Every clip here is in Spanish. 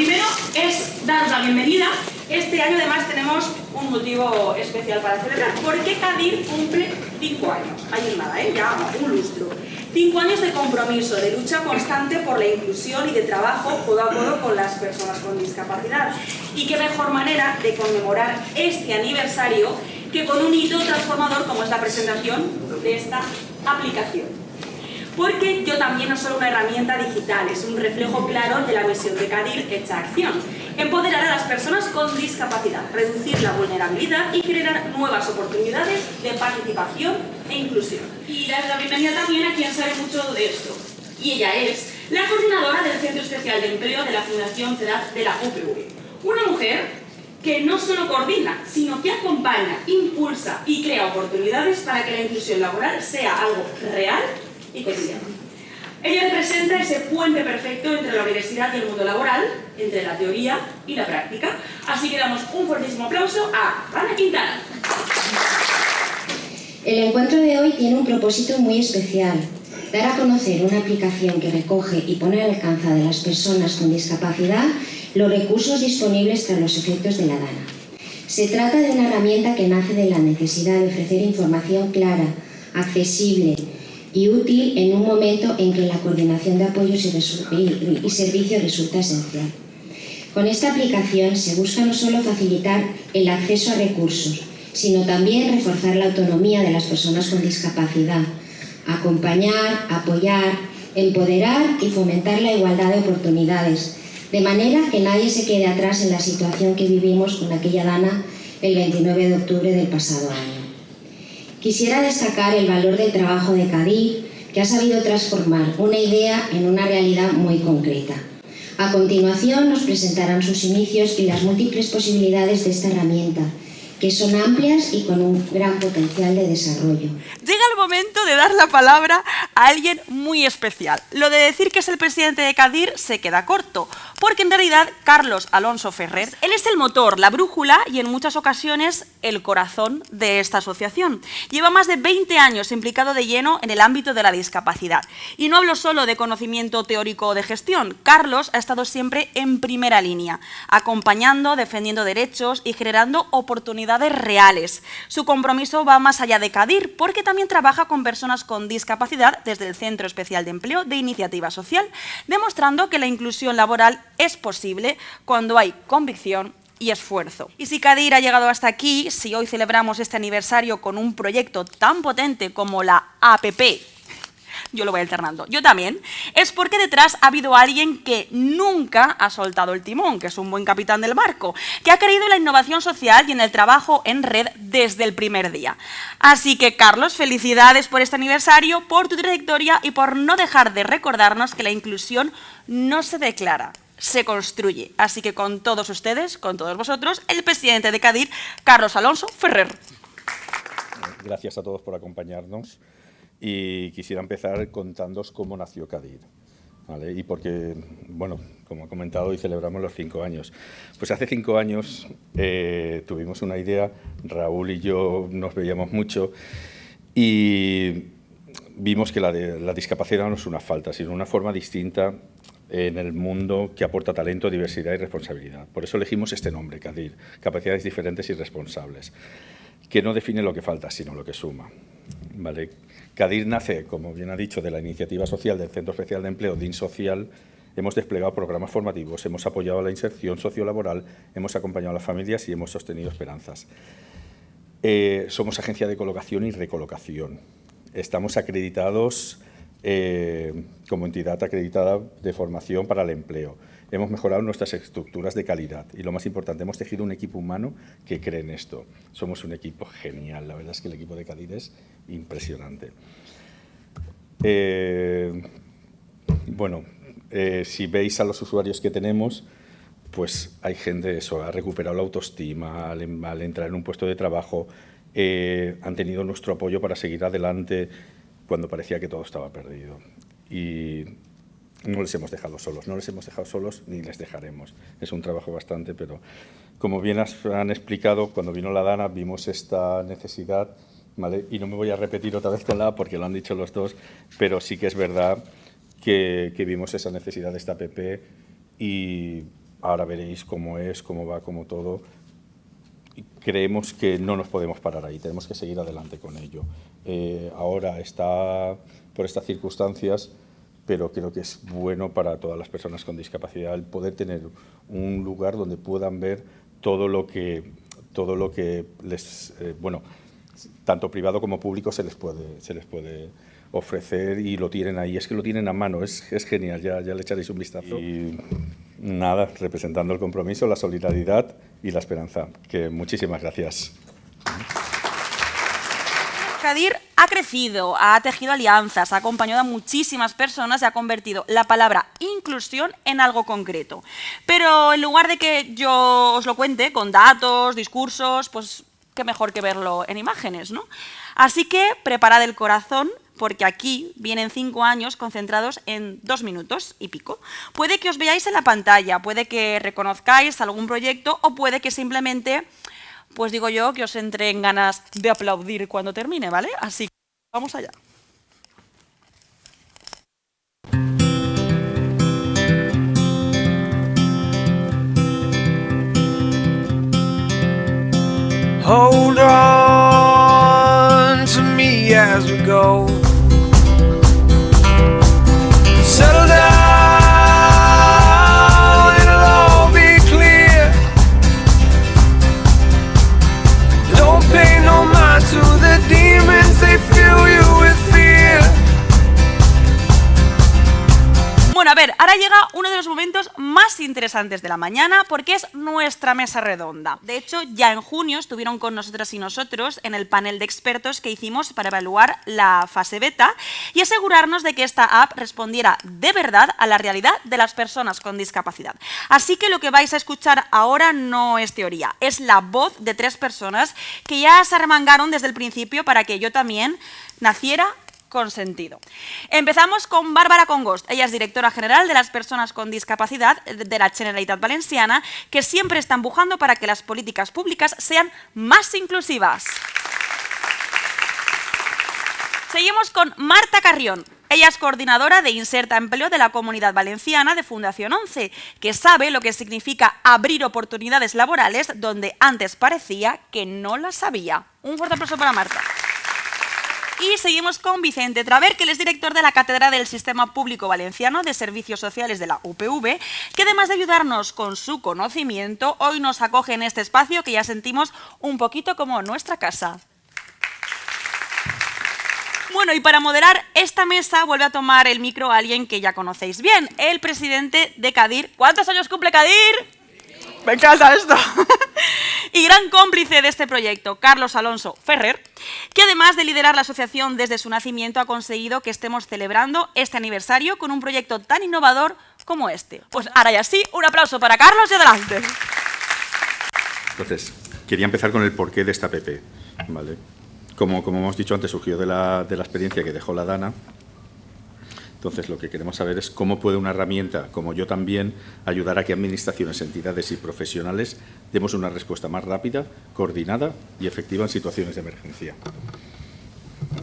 primero es daros la bienvenida. Este año además tenemos un motivo especial para celebrar, porque CADIR cumple 5 años. Ahí nada, ya un lustro. 5 años de compromiso, de lucha constante por la inclusión y de trabajo codo a codo con las personas con discapacidad. Y qué mejor manera de conmemorar este aniversario que con un hito transformador como es la presentación de esta aplicación. Porque Yo También no es solo una herramienta digital, es un reflejo claro de la misión de CADIR hecha acción. Empoderar a las personas con discapacidad, reducir la vulnerabilidad y generar nuevas oportunidades de participación e inclusión. Y dar la bienvenida también a quien sabe mucho de esto. Y ella es la coordinadora del Centro Especial de Empleo de la Fundación CEDAD de la UPV. Una mujer que no solo coordina, sino que acompaña, impulsa y crea oportunidades para que la inclusión laboral sea algo real y cotidiano. Ella representa ese puente perfecto entre la universidad y el mundo laboral, entre la teoría y la práctica. Así que damos un fuertísimo aplauso a Ana Quintana. El encuentro de hoy tiene un propósito muy especial: dar a conocer una aplicación que recoge y pone al alcance de las personas con discapacidad los recursos disponibles tras los efectos de la DANA. Se trata de una herramienta que nace de la necesidad de ofrecer información clara, accesible y útil en un momento en que la coordinación de apoyos y servicios resulta esencial. Con esta aplicación se busca no solo facilitar el acceso a recursos, sino también reforzar la autonomía de las personas con discapacidad, acompañar, apoyar, empoderar y fomentar la igualdad de oportunidades, de manera que nadie se quede atrás en la situación que vivimos con aquella DANA el 29 de octubre del pasado año. Quisiera destacar el valor del trabajo de CADIR, que ha sabido transformar una idea en una realidad muy concreta. A continuación nos presentarán sus inicios y las múltiples posibilidades de esta herramienta, que son amplias y con un gran potencial de desarrollo. Llega el momento de dar la palabra a alguien muy especial. Lo de decir que es el presidente de CADIR se queda corto, porque en realidad Carlos Alonso Ferrer, él es el motor, la brújula y en muchas ocasiones el corazón de esta asociación. Lleva más de 20 años implicado de lleno en el ámbito de la discapacidad. Y no hablo solo de conocimiento teórico o de gestión. Carlos ha estado siempre en primera línea, acompañando, defendiendo derechos y generando oportunidades reales. Su compromiso va más allá de CADIR, porque también trabaja con personas con discapacidad desde el Centro Especial de Empleo de Iniciativa Social, demostrando que la inclusión laboral es posible cuando hay convicción y esfuerzo. Y si CADIR ha llegado hasta aquí, si hoy celebramos este aniversario con un proyecto tan potente como la APP, yo lo voy alternando, yo también, es porque detrás ha habido alguien que nunca ha soltado el timón, que es un buen capitán del barco, que ha creído en la innovación social y en el trabajo en red desde el primer día. Así que, Carlos, felicidades por este aniversario, por tu trayectoria y por no dejar de recordarnos que la inclusión no se declara, se construye. Así que con todos ustedes, con todos vosotros, el presidente de CADIR, Carlos Alonso Ferrer. Gracias a todos por acompañarnos. Y quisiera empezar contándoos cómo nació CADIR, ¿vale? Y porque, bueno, como he comentado, hoy celebramos los 5 años. Pues hace 5 años tuvimos una idea, Raúl y yo nos veíamos mucho y vimos que la discapacidad no es una falta, sino una forma distinta en el mundo que aporta talento, diversidad y responsabilidad. Por eso elegimos este nombre, CADIR, capacidades diferentes y responsables, que no define lo que falta, sino lo que suma, ¿vale? CADIR nace, como bien ha dicho, de la iniciativa social del Centro Especial de Empleo DIN Social. Hemos desplegado programas formativos, hemos apoyado la inserción sociolaboral, hemos acompañado a las familias y hemos sostenido esperanzas. Somos agencia de colocación y recolocación. Estamos acreditados como entidad acreditada de formación para el empleo. Hemos mejorado nuestras estructuras de calidad y, lo más importante, hemos tejido un equipo humano que cree en esto. Somos un equipo genial, la verdad es que el equipo de CADIR es impresionante. Si veis a los usuarios que tenemos, pues hay gente, eso, ha recuperado la autoestima al entrar en un puesto de trabajo, han tenido nuestro apoyo para seguir adelante cuando parecía que todo estaba perdido. Y no les hemos dejado solos, ni les dejaremos. Es un trabajo bastante, pero como bien han explicado, cuando vino la DANA vimos esta necesidad, ¿vale? Y no me voy a repetir otra vez con la, porque lo han dicho los dos, pero sí que es verdad que vimos esa necesidad de esta APP y ahora veréis cómo es, cómo va, cómo todo. Y creemos que no nos podemos parar ahí, tenemos que seguir adelante con ello. Ahora está por estas circunstancias, pero creo que es bueno para todas las personas con discapacidad el poder tener un lugar donde puedan ver todo lo que les, bueno, tanto privado como público se les puede ofrecer, y lo tienen ahí, es que lo tienen a mano, es genial, ya le echaréis un vistazo. Y nada, representando el compromiso, la solidaridad y la esperanza, que muchísimas gracias. CADIR ha crecido, ha tejido alianzas, ha acompañado a muchísimas personas y ha convertido la palabra inclusión en algo concreto. Pero en lugar de que yo os lo cuente con datos, discursos, pues qué mejor que verlo en imágenes, ¿no? Así que preparad el corazón, porque aquí vienen 5 años concentrados en 2 minutos y pico. Puede que os veáis en la pantalla, puede que reconozcáis algún proyecto o puede que simplemente, pues digo yo, que os entre en ganas de aplaudir cuando termine, ¿vale? Así que vamos allá. Hold on to me as we go. Settle down, it'll all be clear. Don't pay no mind to the demons, they fill you with fear. Bueno, a ver, ahora llega uno de los momentos más interesantes de la mañana, porque es nuestra mesa redonda. De hecho, ya en junio estuvieron con nosotras y nosotros en el panel de expertos que hicimos para evaluar la fase beta y asegurarnos de que esta app respondiera de verdad a la realidad de las personas con discapacidad. Así que lo que vais a escuchar ahora no es teoría, es la voz de 3 personas que ya se arremangaron desde el principio para que yo también naciera con sentido. Empezamos con Bárbara Congost. Ella es directora general de las personas con discapacidad de la Generalitat Valenciana, que siempre está empujando para que las políticas públicas sean más inclusivas. Seguimos con Marta Carrión. Ella es coordinadora de Inserta Empleo de la Comunidad Valenciana de Fundación 11, que sabe lo que significa abrir oportunidades laborales donde antes parecía que no las había. Un fuerte aplauso para Marta. Y seguimos con Vicente Traver, que él es director de la Cátedra del Sistema Público Valenciano de Servicios Sociales de la UPV, que además de ayudarnos con su conocimiento, hoy nos acoge en este espacio que ya sentimos un poquito como nuestra casa. Bueno, y para moderar esta mesa vuelve a tomar el micro alguien que ya conocéis bien, el presidente de CADIR. ¿Cuántos años cumple CADIR? Me encanta esto. Y gran cómplice de este proyecto, Carlos Alonso Ferrer, que además de liderar la asociación desde su nacimiento ha conseguido que estemos celebrando este aniversario con un proyecto tan innovador como este. Pues ahora ya sí, un aplauso para Carlos y adelante. Entonces, quería empezar con el porqué de esta app, ¿vale? Como hemos dicho antes, surgió de la experiencia que dejó la Dana. Entonces, lo que queremos saber es cómo puede una herramienta, como Yo También, ayudar a que administraciones, entidades y profesionales demos una respuesta más rápida, coordinada y efectiva en situaciones de emergencia.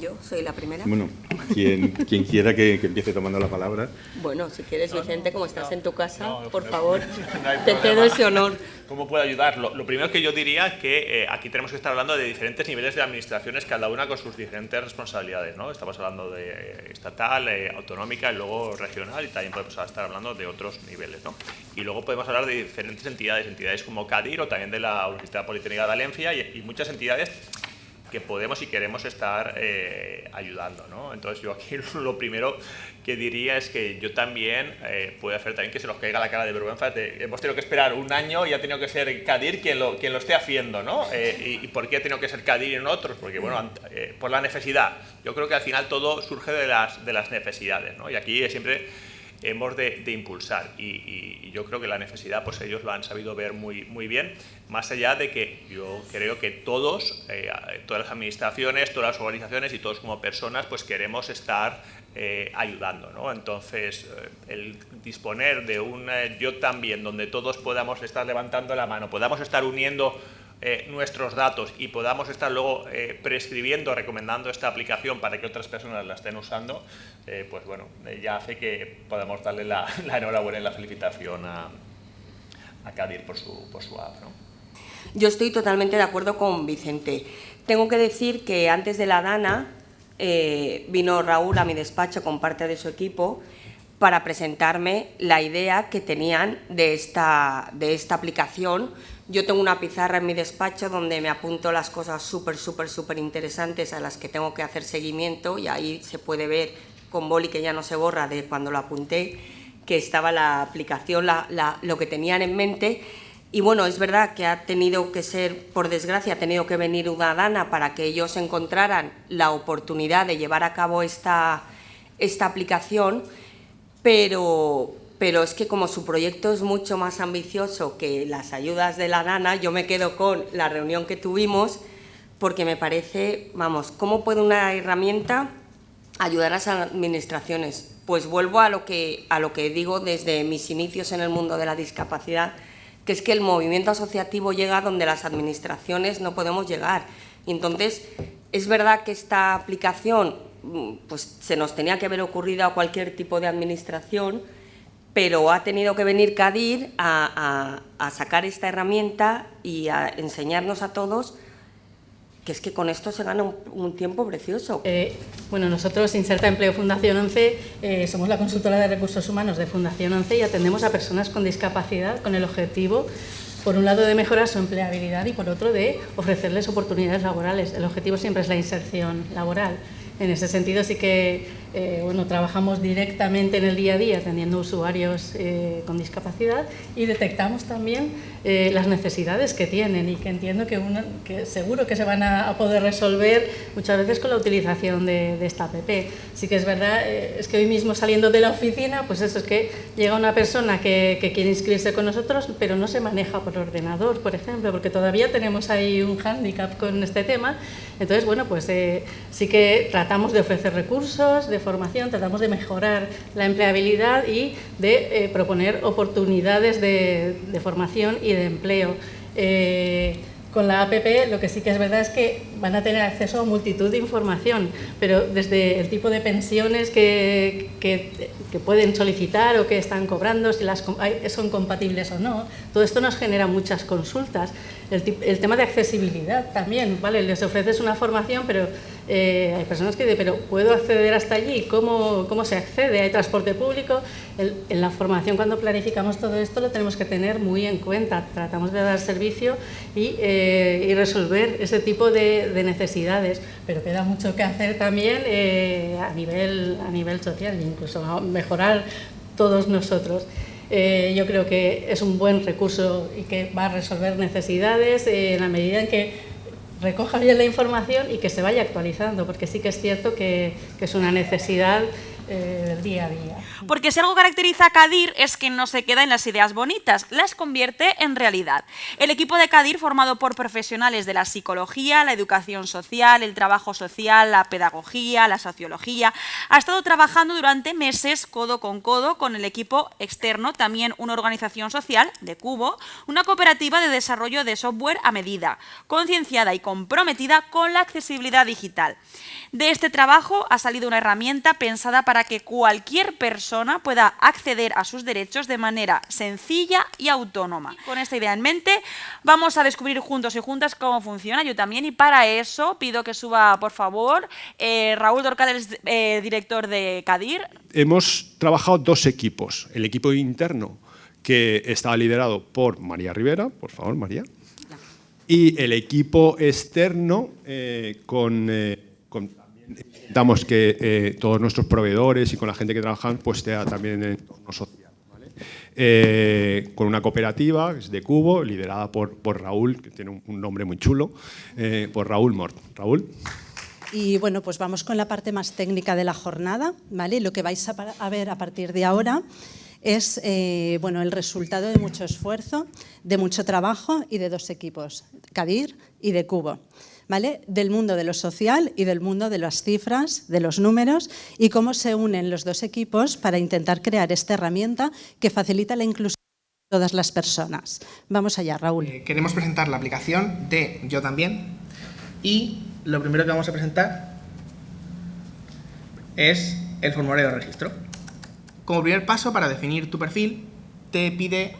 Yo soy la primera. Bueno, quien quiera que empiece tomando la palabra. Bueno, si quieres, Vicente, como estás en tu casa, por no, favor, no hay te problema. cedo ese honor. ¿Cómo puedo ayudar? Lo primero que yo diría es que aquí tenemos que estar hablando de diferentes niveles de administraciones, cada una con sus diferentes responsabilidades, ¿no? Estamos hablando de estatal, autonómica y luego regional, y también podemos estar hablando de otros niveles, ¿no? Y luego podemos hablar de diferentes entidades como CADIR o también de la Universidad Politécnica de Valencia y muchas entidades que podemos y queremos estar ayudando, ¿no? Entonces yo aquí lo primero que diría es que Yo También puede hacer también que se nos caiga la cara de vergüenza hemos tenido que esperar un año y ha tenido que ser CADIR quien lo esté haciendo, ¿no? ¿Y por qué ha tenido que ser CADIR y no otros? Porque, bueno, por la necesidad. Yo creo que al final todo surge de las necesidades, ¿no? Y aquí siempre hemos de impulsar y yo creo que la necesidad pues ellos lo han sabido ver muy bien, más allá de que yo creo que todas las administraciones, todas las organizaciones y todos como personas pues queremos estar ayudando, ¿no? Entonces el disponer de un Yo También donde todos podamos estar levantando la mano, podamos estar uniendo nuestros datos y podamos estar luego prescribiendo, recomendando esta aplicación para que otras personas la estén usando, pues bueno, ya hace que podamos darle la enhorabuena y la felicitación Kadir por su app, ¿no? Yo estoy totalmente de acuerdo con Vicente. Tengo que decir que antes de la Dana vino Raúl a mi despacho con parte de su equipo para presentarme la idea que tenían de esta aplicación. Yo tengo una pizarra en mi despacho donde me apunto las cosas súper interesantes a las que tengo que hacer seguimiento, y ahí se puede ver con boli, que ya no se borra de cuando lo apunté, que estaba la aplicación, lo que tenían en mente. Y bueno, es verdad que ha tenido que ser, por desgracia, ha tenido que venir una Dana para que ellos encontraran la oportunidad de llevar a cabo esta aplicación, pero es que como su proyecto es mucho más ambicioso que las ayudas de la Dana, yo me quedo con la reunión que tuvimos, porque me parece, vamos, ¿cómo puede una herramienta ayudar a las administraciones? Pues vuelvo a lo que digo desde mis inicios en el mundo de la discapacidad, que es que el movimiento asociativo llega donde las administraciones no podemos llegar. Y entonces, es verdad que esta aplicación pues, se nos tenía que haber ocurrido a cualquier tipo de administración, pero ha tenido que venir Kadir a sacar esta herramienta y a enseñarnos a todos que es que con esto se gana un tiempo precioso. Bueno, nosotros, Inserta Empleo Fundación 11, somos la consultora de recursos humanos de Fundación 11 y atendemos a personas con discapacidad con el objetivo, por un lado, de mejorar su empleabilidad y por otro, de ofrecerles oportunidades laborales. El objetivo siempre es la inserción laboral. En ese sentido sí que trabajamos directamente en el día a día atendiendo usuarios con discapacidad y detectamos también las necesidades que tienen y que entiendo que seguro que se van a poder resolver muchas veces con la utilización de esta app. Sí que es verdad, es que hoy mismo saliendo de la oficina, pues eso es que llega una persona que quiere inscribirse con nosotros, pero no se maneja por ordenador, por ejemplo, porque todavía tenemos ahí un hándicap con este tema. Entonces, bueno, pues sí que tratamos de ofrecer recursos de formación, tratamos de mejorar la empleabilidad y de proponer oportunidades de formación y de empleo. Con la APP lo que sí que es verdad es que van a tener acceso a multitud de información, pero desde el tipo de pensiones que pueden solicitar o que están cobrando, si son compatibles o no, todo esto nos genera muchas consultas. El tema de accesibilidad también, ¿vale? Les ofreces una formación, pero hay personas que dicen, pero ¿puedo acceder hasta allí? ¿Cómo se accede? ¿Hay transporte público? En la formación, cuando planificamos todo esto, lo tenemos que tener muy en cuenta. Tratamos de dar servicio y resolver ese tipo de necesidades, pero queda mucho que hacer también a nivel social, incluso mejorar todos nosotros. Yo creo que es un buen recurso y que va a resolver necesidades en la medida en que recoja bien la información y que se vaya actualizando, porque sí que es cierto que es una necesidad del día a día. Porque si algo caracteriza a Kadir es que no se queda en las ideas bonitas, las convierte en realidad. El equipo de Kadir, formado por profesionales de la psicología, la educación social, el trabajo social, la pedagogía, la sociología, ha estado trabajando durante meses codo con el equipo externo, también una organización social de Cubo, una cooperativa de desarrollo de software a medida, concienciada y comprometida con la accesibilidad digital. De este trabajo ha salido una herramienta pensada para que cualquier persona pueda acceder a sus derechos de manera sencilla y autónoma. Con esta idea en mente, vamos a descubrir juntos y juntas cómo funciona, yo también, y para eso pido que suba, por favor, Raúl Dorcal, director de Kadir. Hemos trabajado dos equipos. El equipo interno, que estaba liderado por María Rivera, por favor, María, y el equipo externo intentamos que todos nuestros proveedores y con la gente que trabajan pues esté también en el entorno social, ¿vale? Con una cooperativa que es de Cubo, liderada por Raúl, que tiene un nombre muy chulo, por Raúl Mort. Raúl. Y bueno, pues vamos con la parte más técnica de la jornada, ¿vale? Lo que vais a ver a partir de ahora es el resultado de mucho esfuerzo, de mucho trabajo y de dos equipos, Kadir y de Cubo, ¿vale? Del mundo de lo social y del mundo de las cifras, de los números, y cómo se unen los dos equipos para intentar crear esta herramienta que facilita la inclusión de todas las personas. Vamos allá, Raúl. Queremos presentar la aplicación de Yo También y lo primero que vamos a presentar es el formulario de registro. Como primer paso, para definir tu perfil, te pide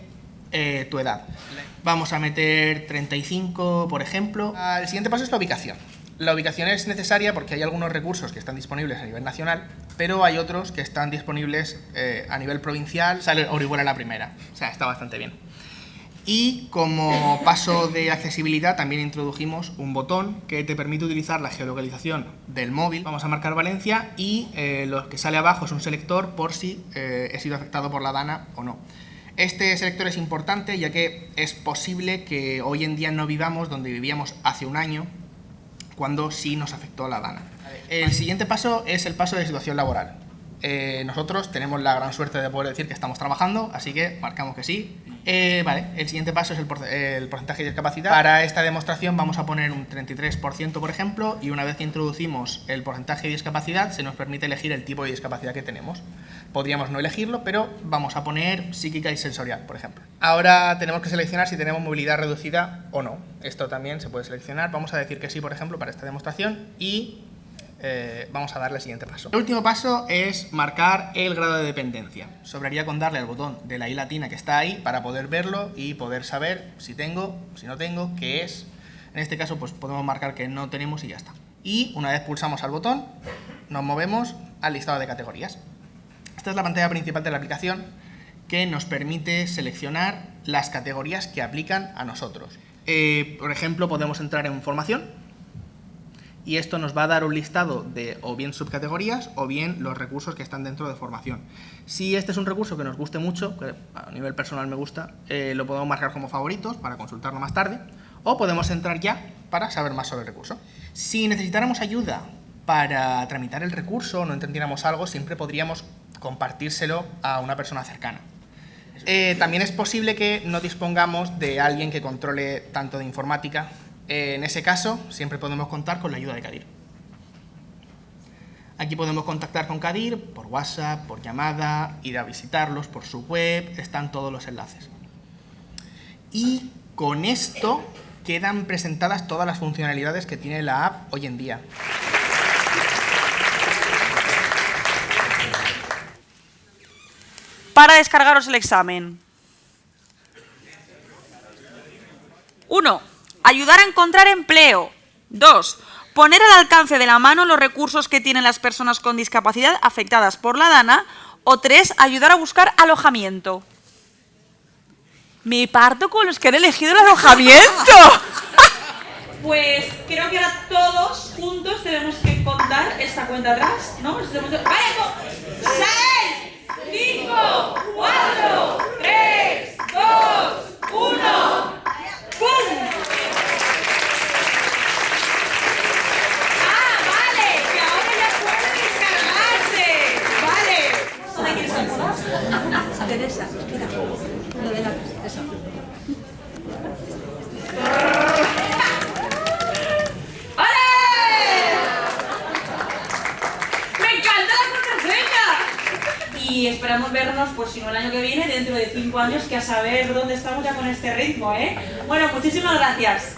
tu edad. Vamos a meter 35, por ejemplo. El siguiente paso es la ubicación. La ubicación es necesaria porque hay algunos recursos que están disponibles a nivel nacional, pero hay otros que están disponibles a nivel provincial. Sale Orihuela la primera, o sea, está bastante bien. Y como paso de accesibilidad también introdujimos un botón que te permite utilizar la geolocalización del móvil. Vamos a marcar Valencia y lo que sale abajo es un selector por si he sido afectado por la DANA o no. Este selector es importante ya que es posible que hoy en día no vivamos donde vivíamos hace un año, cuando sí nos afectó la DANA. El siguiente paso es el paso de situación laboral. Nosotros tenemos la gran suerte de poder decir que estamos trabajando, así que marcamos que sí. Vale, el siguiente paso es el porcentaje de discapacidad. Para esta demostración vamos a poner un 33%, por ejemplo, y una vez que introducimos el porcentaje de discapacidad se nos permite elegir el tipo de discapacidad que tenemos. Podríamos no elegirlo, pero vamos a poner psíquica y sensorial, por ejemplo. Ahora tenemos que seleccionar si tenemos movilidad reducida o no. Esto también se puede seleccionar. Vamos a decir que sí, por ejemplo, para esta demostración y vamos a darle el siguiente paso. El último paso es marcar el grado de dependencia. Sobraría con darle al botón de la I latina que está ahí para poder verlo y poder saber si tengo, si no tengo, qué es. En este caso pues podemos marcar que no tenemos y ya está. Y una vez pulsamos al botón, nos movemos al listado de categorías. Esta es la pantalla principal de la aplicación que nos permite seleccionar las categorías que aplican a nosotros. Por ejemplo, podemos entrar en formación y esto nos va a dar un listado de o bien subcategorías o bien los recursos que están dentro de formación. Si este es un recurso que nos guste mucho, que a nivel personal me gusta, lo podemos marcar como favoritos para consultarlo más tarde, o podemos entrar ya para saber más sobre el recurso. Si necesitáramos ayuda para tramitar el recurso o no entendiéramos algo, siempre podríamos compartírselo a una persona cercana. También es posible que no dispongamos de alguien que controle tanto de informática. En ese caso, siempre podemos contar con la ayuda de Kadir. Aquí podemos contactar con Kadir por WhatsApp, por llamada, ir a visitarlos por su web, están todos los enlaces. Y con esto quedan presentadas todas las funcionalidades que tiene la app hoy en día. Para descargaros el examen. 1. Ayudar a encontrar empleo. 2. Poner al alcance de la mano los recursos que tienen las personas con discapacidad afectadas por la DANA. O 3. Ayudar a buscar alojamiento. Me parto con los que han elegido el alojamiento. Pues creo que ahora todos juntos tenemos que contar esta cuenta atrás, ¿no? ¡6! 5, 4, 3, 2, 1. ¡Pum! ¡Ah, vale! Que ahora ya puede descargarse. Vale. ¿Dónde quieres saludar? Teresa, espera. Lo de la... Eso. Y esperamos vernos, pues si no el año que viene, dentro de 5 años, que a saber dónde estamos ya con este ritmo, ¿eh? Bueno, muchísimas gracias.